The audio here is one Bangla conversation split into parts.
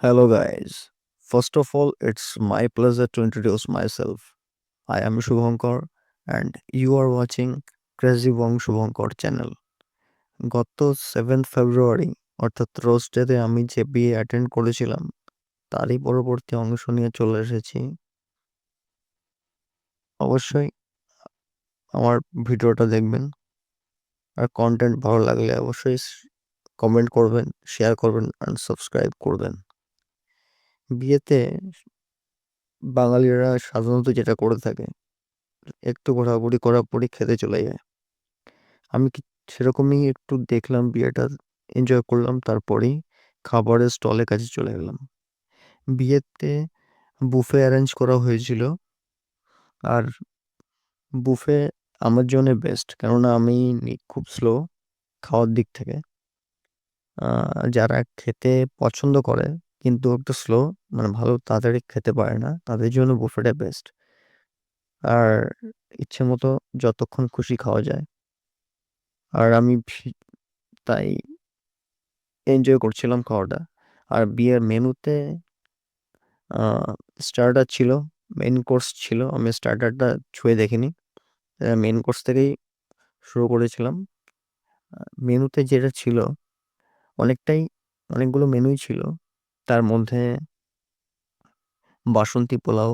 Hello, guys. First of all, it's my pleasure to introduce myself. I am Shubhankar, and you are watching Crazy Wong Shubhankar channel. গত 7th ফেব্রুয়ারি অর্থাৎ রোজ ডেতে আমি যে বিয়ে অ্যাটেন্ড করেছিলাম তারই পরবর্তী অংশ নিয়ে চলে এসেছি। অবশ্যই আমার ভিডিওটা দেখবেন আর কন্টেন্ট ভালো লাগলে অবশ্যই কমেন্ট করবেন, শেয়ার করবেন আর সাবস্ক্রাইব করবেন। বিয়েতে বাঙালিরা সাধারণত যেটা করে থাকে একটু ঘোরাঘুরি করার পরই খেতে চলে যায়। আমি সেরকমই একটু দেখলাম বিয়েটা, এনজয় করলাম, তারপরেই খাবারের স্টলের কাছে চলে গেলাম। বিয়েতে বুফে অ্যারেঞ্জ করা হয়েছিল, আর বুফে আমার জন্য বেস্ট, কেননা আমি খুব স্লো খাওয়ার দিক থেকে। যারা খেতে পছন্দ করে কিন্তু একটু স্লো, মানে ভালো তাড়াতাড়ি খেতে পারে না, তাদের জন্য বুফেটা বেস্ট। আর ইচ্ছে মতো যতক্ষণ খুশি খাওয়া যায়। আর আমি তাই এনজয় করছিলাম খাওয়াটা। আর বিয়ের মেনুতে স্টার্টার ছিল, মেইন কোর্স ছিল। আমি স্টার্টারটা ছুঁয়ে দেখিনি, মেইন কোর্স থেকেই শুরু করেছিলাম। মেনুতে যেটা ছিল অনেকগুলো মেনুই ছিল। তার মধ্যে বাসন্তী পোলাও,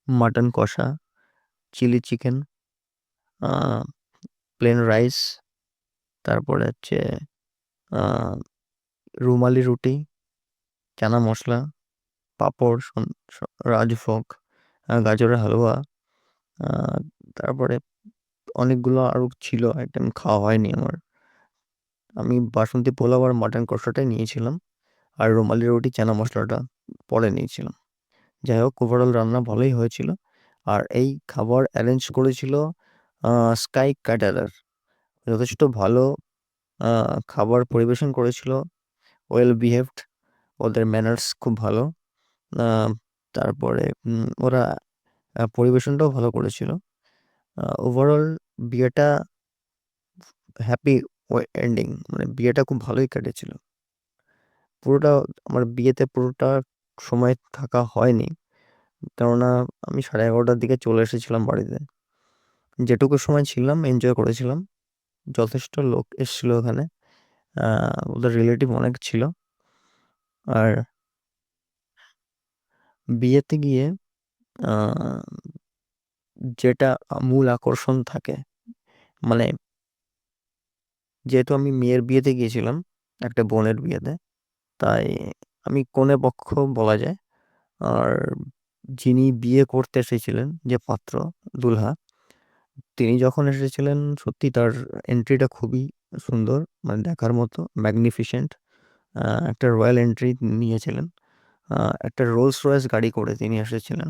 মাটন কষা, চিলি চিকেন, প্লেন রাইস, তারপরে হচ্ছে রুমালি রুটি, চানা মশলা, পাঁপড়, রাজভোগ, গাজরের হালুয়া, তারপরে অনেকগুলো আরও ছিল আইটেম, খাওয়া হয়নি আমার। আমি বাসন্তী পোলাও আর মাটন কষাটাই নিয়েছিলাম, আর রুমালি রুটি চানা মশলাটা পরে নিয়েছিলাম। যাই হোক, ওভারঅল রান্না ভালোই হয়েছিল। আর এই খাবার অ্যারেঞ্জ করেছিল স্কাই ক্যাটারার। যথেষ্ট ভালো খাবার পরিবেশন করেছিল, ওয়েল বিহেভড, ওদের ম্যানার্স খুব ভালো। তারপরে ওরা পরিবেশনটাও ভালো করেছিল। ওভারঅল বিয়েটা হ্যাপি এন্ডিং, মানে বিয়েটা খুব ভালোই কেটেছিল। আমার বিয়েতে পুরোটা সময় থাকা হয়নি, কেননা আমি 11:30টার দিকে চলে এসেছিলাম বাড়িতে। যেটুকু সময় ছিলাম এনজয় করেছিলাম। যথেষ্ট লোক এসেছিল ওখানে, ওদের রিলেটিভ অনেক ছিল। আর বিয়েতে গিয়ে যেটা মূল আকর্ষণ থাকে, মানে যেহেতু আমি মেয়ের বিয়েতে গিয়েছিলাম, একটা বোনের বিয়েতে, তাই আমি কনে পক্ষ বলা যায়। আর যিনি বিয়ে করতে এসেছিলেন, যে পাত্র, দুলহা, তিনি যখন এসেছিলেন সত্যি তার এন্ট্রিটা খুবই সুন্দর, মানে দেখার মতো, ম্যাগনিফিসেন্ট। একটা রয়্যাল এন্ট্রি নিয়েছিলেন। একটা রোলস রয়েস গাড়ি করে তিনি এসেছিলেন।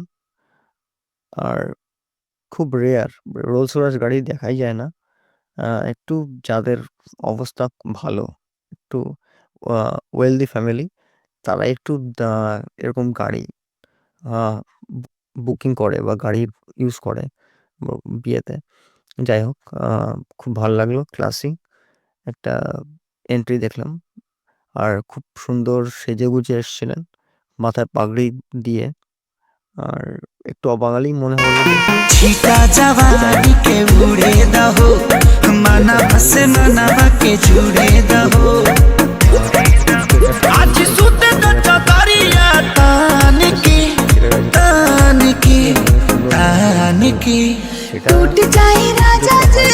আর খুব রেয়ার রোলস রয়েস গাড়ি দেখাই যায় না। একটু যাদের অবস্থা ভালো, একটু ওয়েলদি ফ্যামিলি, তারা একটু এরকম গাড়ি বুকিং করে বা গাড়ি ইউজ করে বিয়েতে। যাই হোক, খুব ভালো লাগলো, ক্লাসি একটা এন্ট্রি দেখলাম। আর খুব সুন্দর সেজে গুজে এসেছিলেন, মাথায় পাগড়ি দিয়ে। আর একটু অবাঙালি মনে হলো দেখে। छिटा जवानी के उड़े दहो मना से मना के जुड़े दहो आज सुते तो चतरिया तान की तान की तान की टूट जाए राजा जी,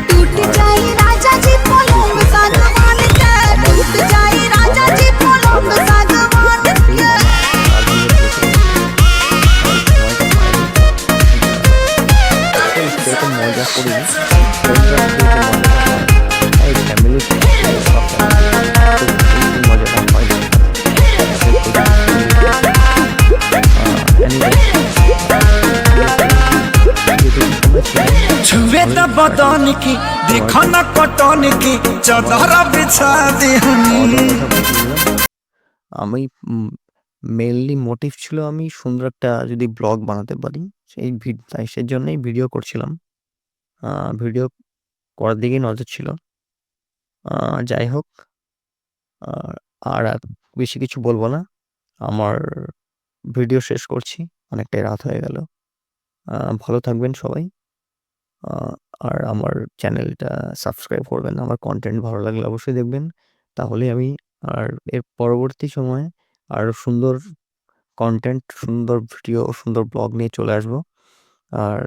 टूट जाए राजा जी पलंग सागवान के, टूट जाए राजा जी पलंग सागवान के। সেরকম মজা করিনি, ফ্যামিলির মজাটা হয় না। छुए तो बदन की देखो न कटन की चदर बिछा देहनी আমি মেইনলি মোটিভ ছিল আমি সুন্দর একটা যদি ব্লগ বানাতে পারি, তাই সেজন্যই ভিডিও করছিলাম। ভিডিও করার দিকেই নজর ছিল। যাই হোক, আর বেশি কিছু বলবো না, আমার ভিডিও শেষ করছি, অনেকটাই রাত হয়ে গেল। ভালো থাকবেন সবাই, আর আমার চ্যানেলটা সাবস্ক্রাইব করবেন। আমার কন্টেন্ট ভালো লাগলে অবশ্যই দেখবেন, তাহলে আমি আর এর পরবর্তী সময়ে আরও সুন্দর কন্টেন্ট, সুন্দর ভিডিও, সুন্দর ব্লগ নিয়ে চলে আসবো। আর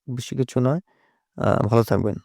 বেশি কিছু নয়, ভালো থাকবেন।